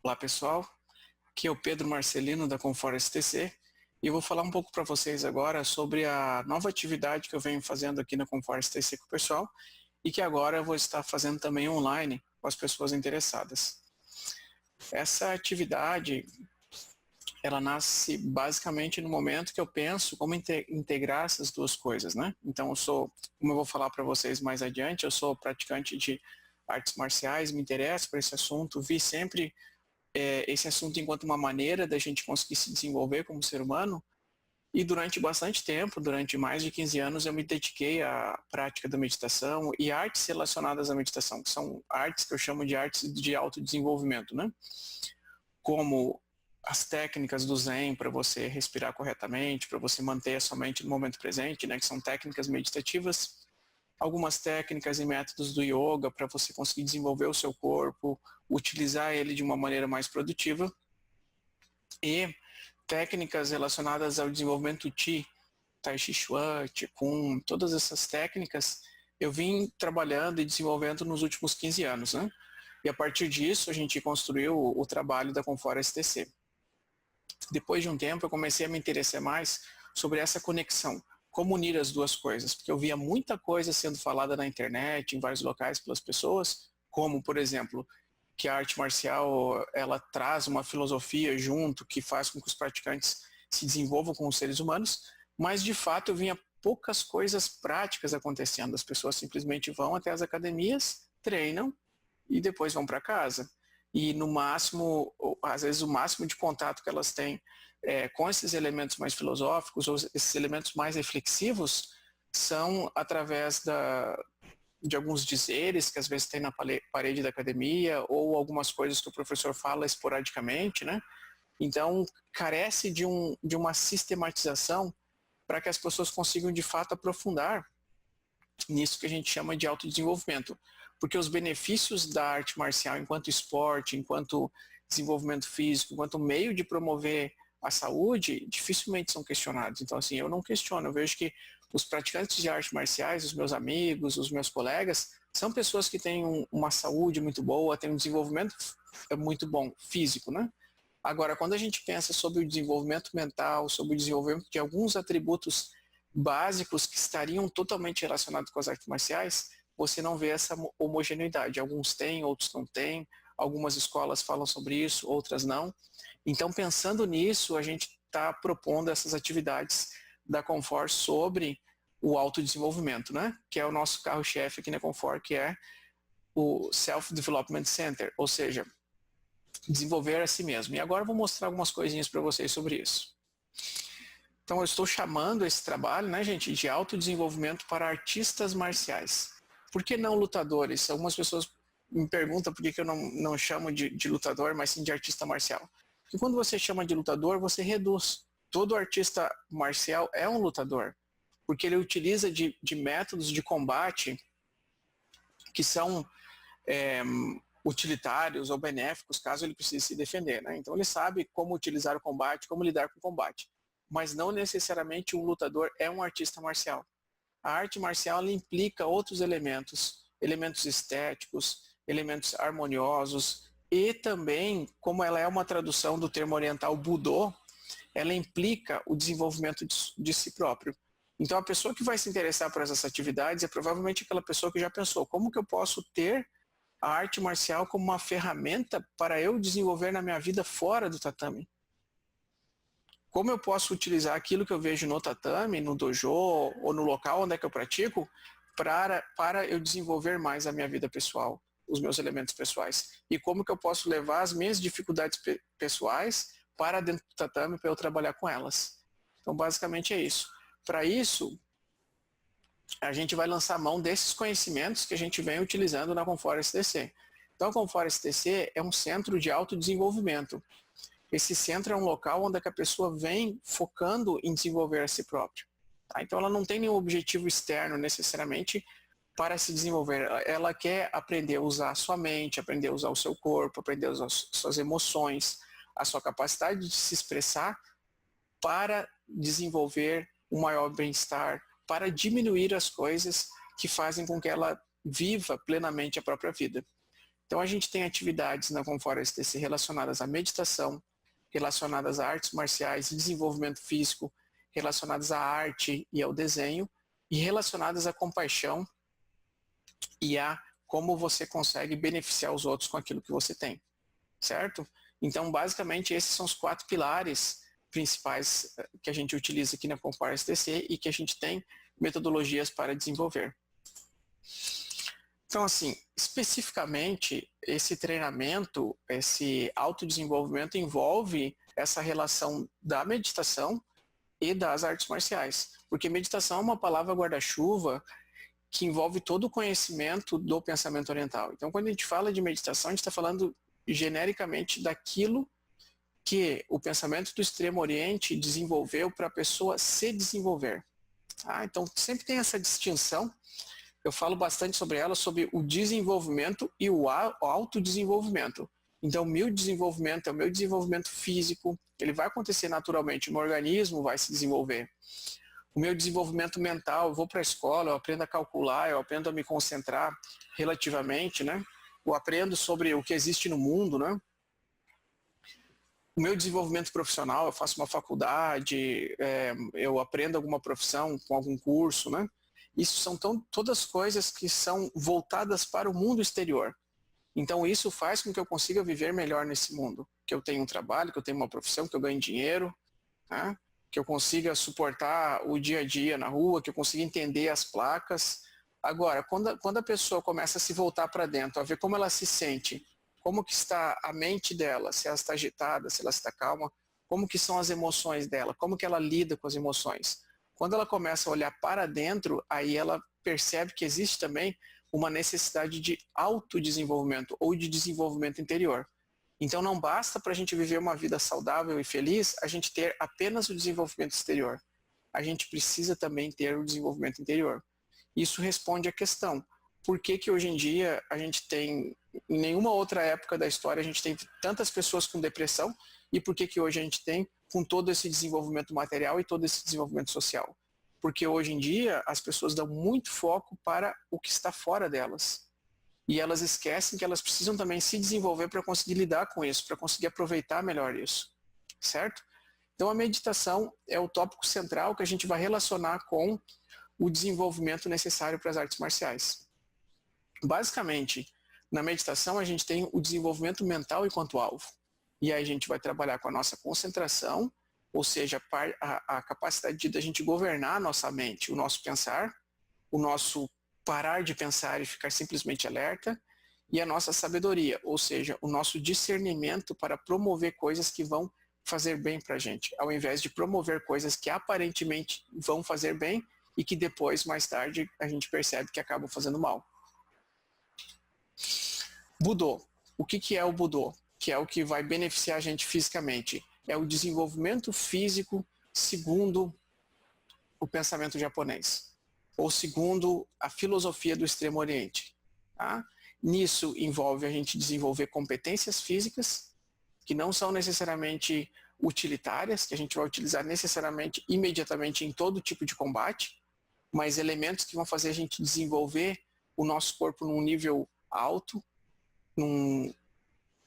Olá pessoal, aqui é o Pedro Marcelino da Conforest TC e eu vou falar um pouco para vocês agora sobre a nova atividade que eu venho fazendo aqui na Conforest TC com o pessoal e que agora eu vou estar fazendo também online com as pessoas interessadas. Essa atividade, ela nasce basicamente no momento que eu penso como integrar essas duas coisas, né? Então como eu vou falar para vocês mais adiante, eu sou praticante de artes marciais, me interesso por esse assunto, vi sempre esse assunto enquanto uma maneira da gente conseguir se desenvolver como ser humano. E durante bastante tempo, durante mais de 15 anos, eu me dediquei à prática da meditação e artes relacionadas à meditação, que são artes que eu chamo de artes de autodesenvolvimento, né? Como as técnicas do Zen para você respirar corretamente, para você manter a sua mente no momento presente, né? Que são técnicas meditativas. Algumas técnicas e métodos do yoga para você conseguir desenvolver o seu corpo, utilizar ele de uma maneira mais produtiva. E técnicas relacionadas ao desenvolvimento Qi, Tai Chi Chuan, Qigong, todas essas técnicas eu vim trabalhando e desenvolvendo nos últimos 15 anos, né? E a partir disso a gente construiu o trabalho da Conforest TC. Depois de um tempo eu comecei a me interessar mais sobre essa conexão, como unir as duas coisas, porque eu via muita coisa sendo falada na internet, em vários locais pelas pessoas, como, por exemplo, que a arte marcial ela traz uma filosofia junto que faz com que os praticantes se desenvolvam como seres humanos, mas de fato eu vinha poucas coisas práticas acontecendo. As pessoas simplesmente vão até as academias, treinam e depois vão para casa. E no máximo, às vezes o máximo de contato que elas têm com esses elementos mais filosóficos ou esses elementos mais reflexivos são através de alguns dizeres que às vezes tem na parede da academia ou algumas coisas que o professor fala esporadicamente, né? Então, carece de uma sistematização para que as pessoas consigam de fato aprofundar nisso que a gente chama de autodesenvolvimento. Porque os benefícios da arte marcial enquanto esporte, enquanto desenvolvimento físico, enquanto meio de promover a saúde, dificilmente são questionados. Então, assim, eu não questiono. Eu vejo que os praticantes de artes marciais, os meus amigos, os meus colegas, são pessoas que têm uma saúde muito boa, têm um desenvolvimento muito bom físico, né? Agora, quando a gente pensa sobre o desenvolvimento mental, sobre o desenvolvimento de alguns atributos básicos que estariam totalmente relacionados com as artes marciais, você não vê essa homogeneidade. Alguns têm, outros não têm. Algumas escolas falam sobre isso, outras não. Então, pensando nisso, a gente está propondo essas atividades da Confor sobre o autodesenvolvimento, né? Que é o nosso carro-chefe aqui na Confor, que é o Self-Development Center, ou seja, desenvolver a si mesmo. E agora eu vou mostrar algumas coisinhas para vocês sobre isso. Então eu estou chamando esse trabalho, né, gente, de autodesenvolvimento para artistas marciais. Por que não lutadores? Algumas pessoas me perguntam por que eu não chamo de lutador, mas sim de artista marcial. Porque quando você chama de lutador, você reduz. Todo artista marcial é um lutador, porque ele utiliza de métodos de combate que são utilitários ou benéficos, caso ele precise se defender, né? Então ele sabe como utilizar o combate, como lidar com o combate. Mas não necessariamente um lutador é um artista marcial. A arte marcial ela implica outros elementos, elementos estéticos, elementos harmoniosos, e também, como ela é uma tradução do termo oriental Budô, ela implica o desenvolvimento de si próprio. Então a pessoa que vai se interessar por essas atividades é provavelmente aquela pessoa que já pensou, como que eu posso ter a arte marcial como uma ferramenta para eu desenvolver na minha vida fora do tatame? Como eu posso utilizar aquilo que eu vejo no tatame, no dojo ou no local onde é que eu pratico para eu desenvolver mais a minha vida pessoal, os meus elementos pessoais? E como que eu posso levar as minhas dificuldades pessoais para dentro do tatame para eu trabalhar com elas? Então, basicamente é isso. Para isso, a gente vai lançar mão desses conhecimentos que a gente vem utilizando na Conforest TC. Então, a Conforest TC é um centro de autodesenvolvimento. Esse centro é um local onde a pessoa vem focando em desenvolver a si própria. Tá? Então ela não tem nenhum objetivo externo necessariamente para se desenvolver. Ela quer aprender a usar a sua mente, aprender a usar o seu corpo, aprender a usar suas emoções, a sua capacidade de se expressar para desenvolver um maior bem-estar, para diminuir as coisas que fazem com que ela viva plenamente a própria vida. Então a gente tem atividades na Confora STC relacionadas à meditação, relacionadas a artes marciais e desenvolvimento físico, relacionadas à arte e ao desenho, e relacionadas à compaixão e a como você consegue beneficiar os outros com aquilo que você tem, certo? Então, basicamente, esses são os 4 pilares principais que a gente utiliza aqui na Confora STC e que a gente tem metodologias para desenvolver. Então, assim, especificamente, esse treinamento, esse autodesenvolvimento envolve essa relação da meditação e das artes marciais. Porque meditação é uma palavra guarda-chuva que envolve todo o conhecimento do pensamento oriental. Então, quando a gente fala de meditação, a gente está falando genericamente daquilo que o pensamento do Extremo Oriente desenvolveu para a pessoa se desenvolver. Então, sempre tem essa distinção. Eu falo bastante sobre ela, sobre o desenvolvimento e o autodesenvolvimento. Então, o meu desenvolvimento é o meu desenvolvimento físico, ele vai acontecer naturalmente, o meu organismo vai se desenvolver. O meu desenvolvimento mental, eu vou para a escola, eu aprendo a calcular, eu aprendo a me concentrar relativamente, né? Eu aprendo sobre o que existe no mundo, né? O meu desenvolvimento profissional, eu faço uma faculdade, eu aprendo alguma profissão com algum curso, né? Isso são todas coisas que são voltadas para o mundo exterior. Então isso faz com que eu consiga viver melhor nesse mundo. Que eu tenha um trabalho, que eu tenha uma profissão, que eu ganhe dinheiro, né? Que eu consiga suportar o dia a dia na rua, que eu consiga entender as placas. Agora, quando a pessoa começa a se voltar para dentro, a ver como ela se sente, como que está a mente dela, se ela está agitada, se ela está calma, como que são as emoções dela, como que ela lida com as emoções. Quando ela começa a olhar para dentro, aí ela percebe que existe também uma necessidade de autodesenvolvimento ou de desenvolvimento interior. Então não basta para a gente viver uma vida saudável e feliz a gente ter apenas o desenvolvimento exterior. A gente precisa também ter o desenvolvimento interior. Isso responde à questão, por que que hoje em dia a gente tem, em nenhuma outra época da história a gente tem tantas pessoas com depressão e por que que hoje a gente tem com todo esse desenvolvimento material e todo esse desenvolvimento social? Porque hoje em dia as pessoas dão muito foco para o que está fora delas. E elas esquecem que elas precisam também se desenvolver para conseguir lidar com isso, para conseguir aproveitar melhor isso, certo? Então a meditação é o tópico central que a gente vai relacionar com o desenvolvimento necessário para as artes marciais. Basicamente, na meditação a gente tem o desenvolvimento mental enquanto alvo. E aí a gente vai trabalhar com a nossa concentração, ou seja, a capacidade de a gente governar a nossa mente, o nosso pensar, o nosso parar de pensar e ficar simplesmente alerta, e a nossa sabedoria, ou seja, o nosso discernimento para promover coisas que vão fazer bem para a gente, ao invés de promover coisas que aparentemente vão fazer bem e que depois, mais tarde, a gente percebe que acabam fazendo mal. Budô. O que é o Budô? Que é o que vai beneficiar a gente fisicamente. É o desenvolvimento físico segundo o pensamento japonês, ou segundo a filosofia do Extremo Oriente. Tá? Nisso envolve a gente desenvolver competências físicas, que não são necessariamente utilitárias, que a gente vai utilizar necessariamente imediatamente em todo tipo de combate, mas elementos que vão fazer a gente desenvolver o nosso corpo num nível alto, num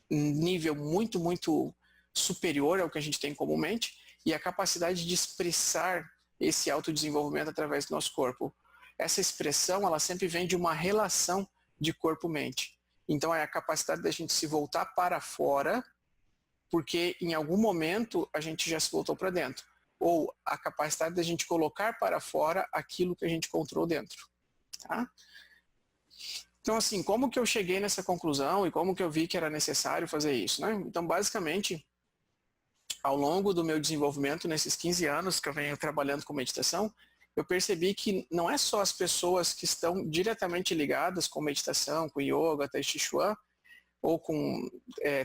nível muito, muito superior ao que a gente tem comumente, e a capacidade de expressar esse autodesenvolvimento através do nosso corpo. Essa expressão, ela sempre vem de uma relação de corpo-mente. Então é a capacidade da gente se voltar para fora, porque em algum momento a gente já se voltou para dentro. Ou a capacidade da gente colocar para fora aquilo que a gente encontrou dentro. Tá? Então, assim, como que eu cheguei nessa conclusão e como que eu vi que era necessário fazer isso, né? Então, basicamente, ao longo do meu desenvolvimento, nesses 15 anos que eu venho trabalhando com meditação, eu percebi que não é só as pessoas que estão diretamente ligadas com meditação, com yoga, tai chi chuan, ou com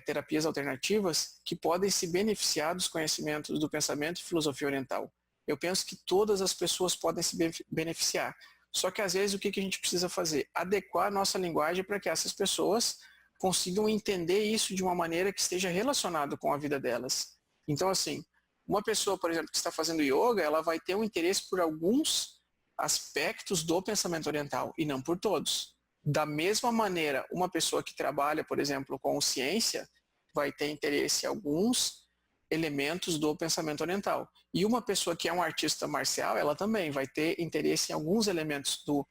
terapias alternativas, que podem se beneficiar dos conhecimentos do pensamento e filosofia oriental. Eu penso que todas as pessoas podem se beneficiar. Só que às vezes o que a gente precisa fazer? Adequar a nossa linguagem para que essas pessoas consigam entender isso de uma maneira que esteja relacionado com a vida delas. Então, assim, uma pessoa, por exemplo, que está fazendo yoga, ela vai ter um interesse por alguns aspectos do pensamento oriental e não por todos. Da mesma maneira, uma pessoa que trabalha, por exemplo, com ciência, vai ter interesse em alguns elementos do pensamento oriental. E uma pessoa que é um artista marcial, ela também vai ter interesse em alguns elementos do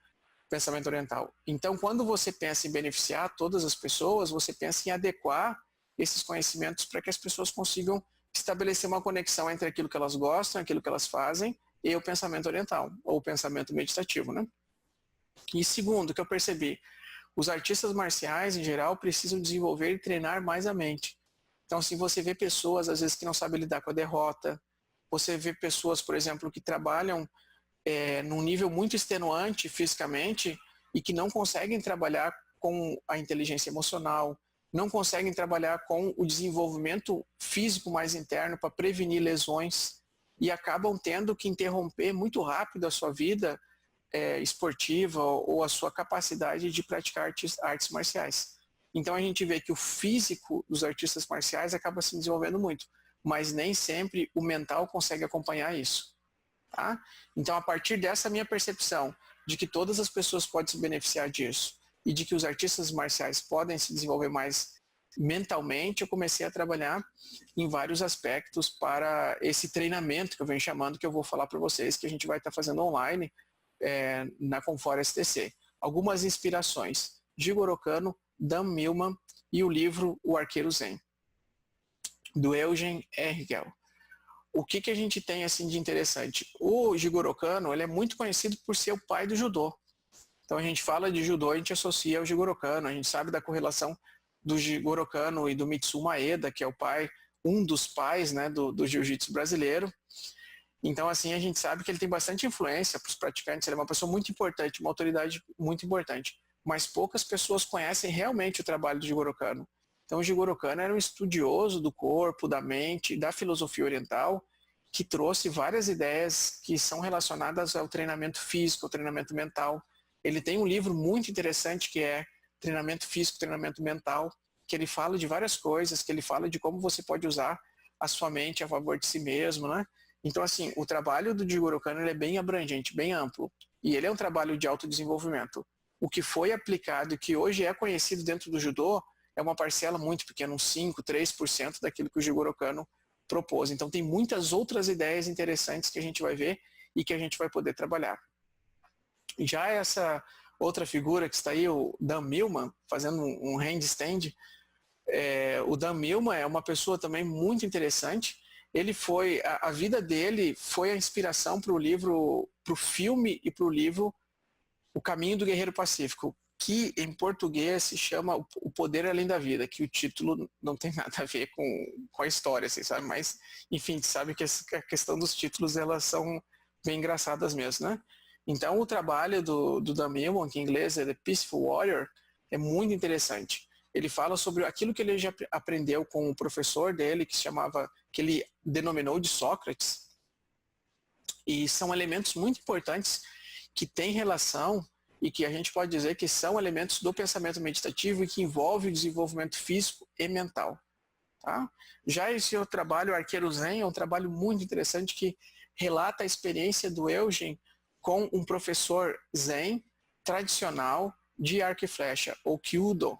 pensamento oriental. Então, quando você pensa em beneficiar todas as pessoas, você pensa em adequar esses conhecimentos para que as pessoas consigam estabelecer uma conexão entre aquilo que elas gostam, aquilo que elas fazem e o pensamento oriental, ou o pensamento meditativo, né? E segundo, que eu percebi, os artistas marciais, em geral, precisam desenvolver e treinar mais a mente. Então, assim, você vê pessoas, às vezes, que não sabem lidar com a derrota, você vê pessoas, por exemplo, que trabalham num nível muito extenuante fisicamente e que não conseguem trabalhar com a inteligência emocional, não conseguem trabalhar com o desenvolvimento físico mais interno para prevenir lesões e acabam tendo que interromper muito rápido a sua vida esportiva ou a sua capacidade de praticar artes marciais. Então a gente vê que o físico dos artistas marciais acaba se desenvolvendo muito, mas nem sempre o mental consegue acompanhar isso. Tá? Então, a partir dessa minha percepção de que todas as pessoas podem se beneficiar disso e de que os artistas marciais podem se desenvolver mais mentalmente, eu comecei a trabalhar em vários aspectos para esse treinamento que eu venho chamando, que eu vou falar para vocês, que a gente vai estar fazendo online na Confor STC. Algumas inspirações: Jigoro Kano, Dan Millman e o livro O Arqueiro Zen, do Eugen Hergel. O que a gente tem assim de interessante? O Jigoro Kano, ele é muito conhecido por ser o pai do judô. Então a gente fala de judô, a gente associa ao Jigoro Kano, a gente sabe da correlação do Jigoro Kano e do Mitsu Maeda, que é o pai, um dos pais, né, do jiu-jitsu brasileiro. Então assim, a gente sabe que ele tem bastante influência para os praticantes, ele é uma pessoa muito importante, uma autoridade muito importante, mas poucas pessoas conhecem realmente o trabalho do Jigoro Kano. Então o Jigoro Kano era um estudioso do corpo, da mente, da filosofia oriental, que trouxe várias ideias que são relacionadas ao treinamento físico, ao treinamento mental. Ele tem um livro muito interessante que é Treinamento Físico, Treinamento Mental, que ele fala de várias coisas, que ele fala de como você pode usar a sua mente a favor de si mesmo, né? Então, assim, o trabalho do Jigoro Kano ele é bem abrangente, bem amplo, e ele é um trabalho de autodesenvolvimento. O que foi aplicado e que hoje é conhecido dentro do judô é uma parcela muito pequena, uns 5, 3% daquilo que o Jigoro Kano propôs. Então tem muitas outras ideias interessantes que a gente vai ver e que a gente vai poder trabalhar. Já essa outra figura que está aí, o Dan Millman, fazendo um handstand, o Dan Millman é uma pessoa também muito interessante. Ele foi, a vida dele foi a inspiração para o livro, para o filme e para o livro O Caminho do Guerreiro Pacífico, que em português se chama O Poder Além da Vida, que o título não tem nada a ver com a história, assim, sabe? Mas, enfim, sabe que a questão dos títulos, elas são bem engraçadas mesmo, né? Então, o trabalho do Dan Millman, que em inglês é The Peaceful Warrior, é muito interessante. Ele fala sobre aquilo que ele já aprendeu com o professor dele, que ele denominou de Sócrates, e são elementos muito importantes que têm relação e que a gente pode dizer que são elementos do pensamento meditativo e que envolve o desenvolvimento físico e mental. Tá? Já esse outro trabalho, o Arqueiro Zen, é um trabalho muito interessante que relata a experiência do Eugen com um professor Zen tradicional de arco e flecha, ou Kyudo.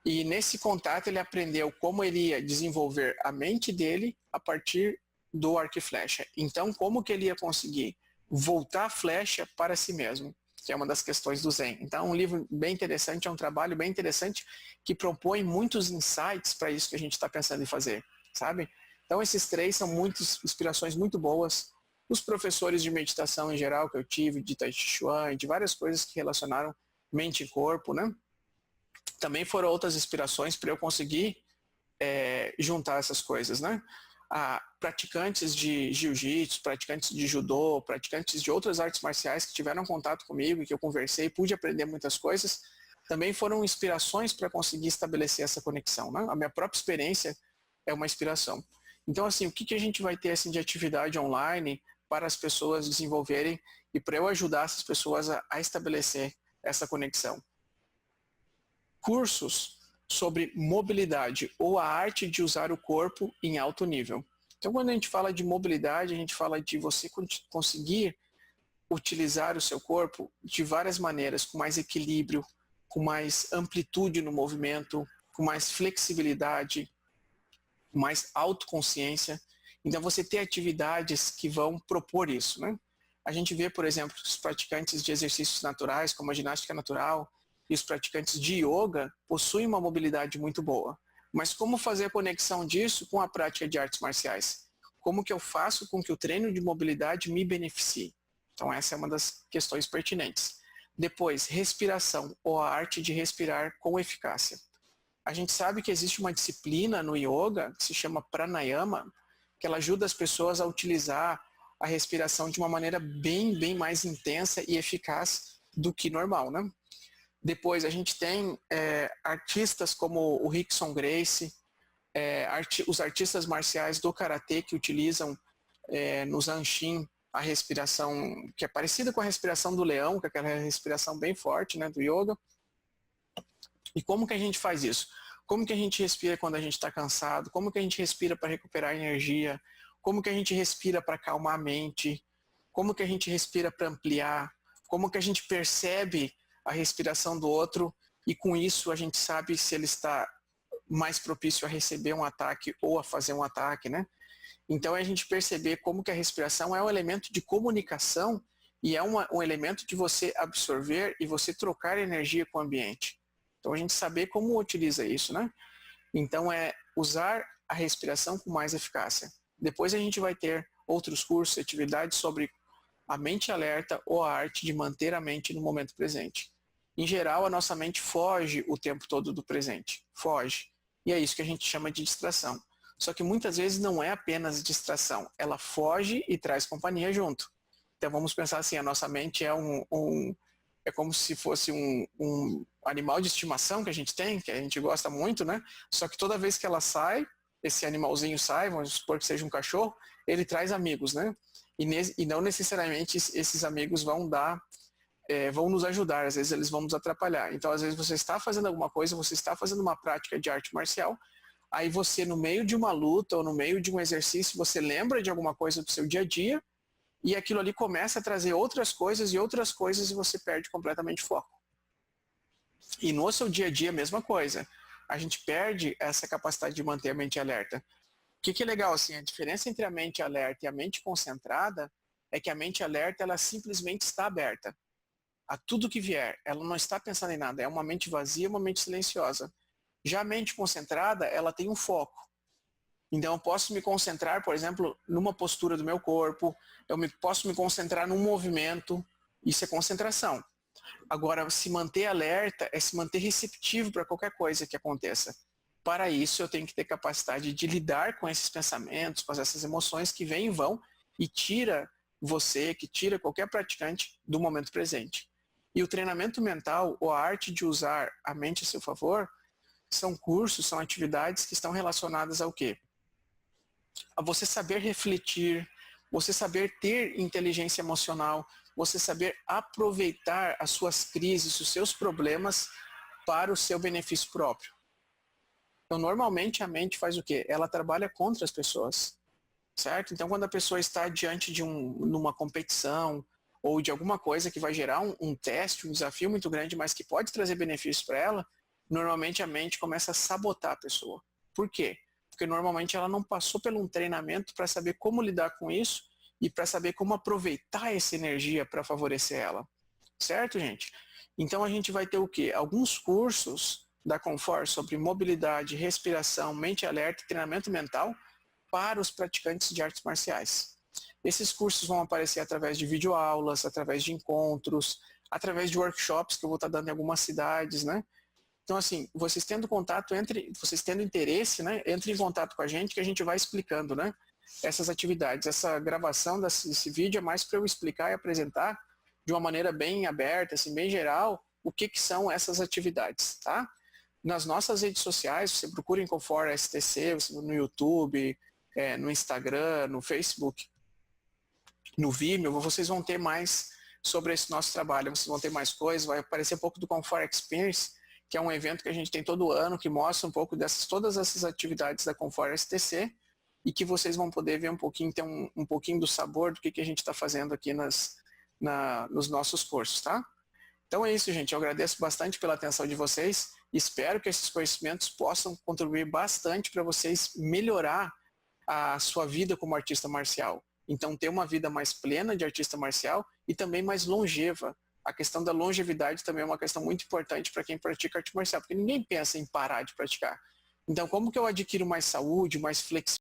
E nesse contato ele aprendeu como ele ia desenvolver a mente dele a partir do arco e flecha. Então, como que ele ia conseguir voltar a flecha para si mesmo, que é uma das questões do Zen. Então, é um livro bem interessante, é um trabalho bem interessante que propõe muitos insights para isso que a gente está pensando em fazer, sabe? Então, esses três são muitas inspirações muito boas. Os professores de meditação em geral que eu tive, de Tai Chi Chuan, de várias coisas que relacionaram mente e corpo, né? Também foram outras inspirações para eu conseguir juntar essas coisas, né? Praticantes de jiu-jitsu, praticantes de judô, praticantes de outras artes marciais que tiveram contato comigo e que eu conversei, pude aprender muitas coisas, também foram inspirações para conseguir estabelecer essa conexão, né? A minha própria experiência é uma inspiração. Então, assim, o que a gente vai ter assim, de atividade online para as pessoas desenvolverem e para eu ajudar essas pessoas a estabelecer essa conexão? Cursos sobre mobilidade ou a arte de usar o corpo em alto nível. Então, quando a gente fala de mobilidade, a gente fala de você conseguir utilizar o seu corpo de várias maneiras, com mais equilíbrio, com mais amplitude no movimento, com mais flexibilidade, com mais autoconsciência. Então você tem atividades que vão propor isso, né? A gente vê, por exemplo, os praticantes de exercícios naturais, como a ginástica natural, e os praticantes de yoga possuem uma mobilidade muito boa. Mas como fazer a conexão disso com a prática de artes marciais? Como que eu faço com que o treino de mobilidade me beneficie? Então essa é uma das questões pertinentes. Depois, respiração, ou a arte de respirar com eficácia. A gente sabe que existe uma disciplina no yoga, que se chama pranayama, que ela ajuda as pessoas a utilizar a respiração de uma maneira bem mais intensa e eficaz do que normal, né? Depois a gente tem artistas como o Rickson Gracie, os artistas marciais do karatê que utilizam no zanshin a respiração que é parecida com a respiração do leão, que é aquela respiração bem forte, né, do yoga. E como que a gente faz isso? Como que a gente respira quando a gente está cansado? Como que a gente respira para recuperar energia? Como que a gente respira para acalmar a mente? Como que a gente respira para ampliar? Como que a gente percebe a respiração do outro e com isso a gente sabe se ele está mais propício a receber um ataque ou a fazer um ataque, né? Então é a gente perceber como que a respiração é um elemento de comunicação e é um elemento de você absorver e você trocar energia com o ambiente. Então a gente saber como utiliza isso, né? Então é usar a respiração com mais eficácia. Depois a gente vai ter outros cursos, atividades sobre a mente alerta ou a arte de manter a mente no momento presente. Em geral, a nossa mente foge o tempo todo do presente. Foge. E é isso que a gente chama de distração. Só que muitas vezes não é apenas distração. Ela foge e traz companhia junto. Então vamos pensar assim, a nossa mente é é como se fosse um animal de estimação que a gente tem, que a gente gosta muito, né? Só que toda vez que ela sai, esse animalzinho sai, vamos supor que seja um cachorro, ele traz amigos, né? E não necessariamente esses amigos vão vão nos ajudar, às vezes eles vão nos atrapalhar. Então, às vezes você está fazendo alguma coisa, você está fazendo uma prática de arte marcial, aí você, no meio de uma luta ou no meio de um exercício, você lembra de alguma coisa do seu dia a dia e aquilo ali começa a trazer outras coisas e você perde completamente o foco. E no seu dia a dia, a mesma coisa. A gente perde essa capacidade de manter a mente alerta. O que é legal, assim, a diferença entre a mente alerta e a mente concentrada é que a mente alerta, ela simplesmente está aberta a tudo que vier. Ela não está pensando em nada. É uma mente vazia, uma mente silenciosa. Já a mente concentrada, ela tem um foco. Então eu posso me concentrar, por exemplo, numa postura do meu corpo, posso me concentrar num movimento, isso é concentração. Agora, se manter alerta é se manter receptivo para qualquer coisa que aconteça. Para isso, eu tenho que ter capacidade de lidar com esses pensamentos, com essas emoções que vêm e vão e tira você, que tira qualquer praticante do momento presente. E o treinamento mental, ou a arte de usar a mente a seu favor, são cursos, são atividades que estão relacionadas ao quê? A você saber refletir, você saber ter inteligência emocional, você saber aproveitar as suas crises, os seus problemas para o seu benefício próprio. Então, normalmente a mente faz o quê? Ela trabalha contra as pessoas, certo? Então, quando a pessoa está diante de numa competição ou de alguma coisa que vai gerar um teste, um desafio muito grande, mas que pode trazer benefícios para ela, normalmente a mente começa a sabotar a pessoa. Por quê? Porque normalmente ela não passou por um treinamento para saber como lidar com isso e para saber como aproveitar essa energia para favorecer ela. Certo, gente? Então a gente vai ter o quê? Alguns cursos da Confor sobre mobilidade, respiração, mente alerta e treinamento mental para os praticantes de artes marciais. Esses cursos vão aparecer através de videoaulas, através de encontros, através de workshops que eu vou estar dando em algumas cidades, né? Então, assim, vocês tendo contato, vocês tendo interesse, né, entre em contato com a gente que a gente vai explicando, né, essas atividades. Essa gravação desse vídeo é mais para eu explicar e apresentar de uma maneira bem aberta, assim, bem geral, o que são essas atividades, tá? Nas nossas redes sociais, você procura em Confor STC, no YouTube, no Instagram, no Facebook, no Vimeo, vocês vão ter mais sobre esse nosso trabalho, vocês vão ter mais coisas, vai aparecer um pouco do Confor Experience, que é um evento que a gente tem todo ano, que mostra um pouco todas essas atividades da Confor STC, e que vocês vão poder ver um pouquinho, ter um pouquinho do sabor do que a gente está fazendo aqui nos nossos cursos, tá? Então é isso, gente. Eu agradeço bastante pela atenção de vocês. Espero que esses conhecimentos possam contribuir bastante para vocês melhorar a sua vida como artista marcial. Então, ter uma vida mais plena de artista marcial e também mais longeva. A questão da longevidade também é uma questão muito importante para quem pratica arte marcial, porque ninguém pensa em parar de praticar. Então, como que eu adquiro mais saúde, mais flexibilidade?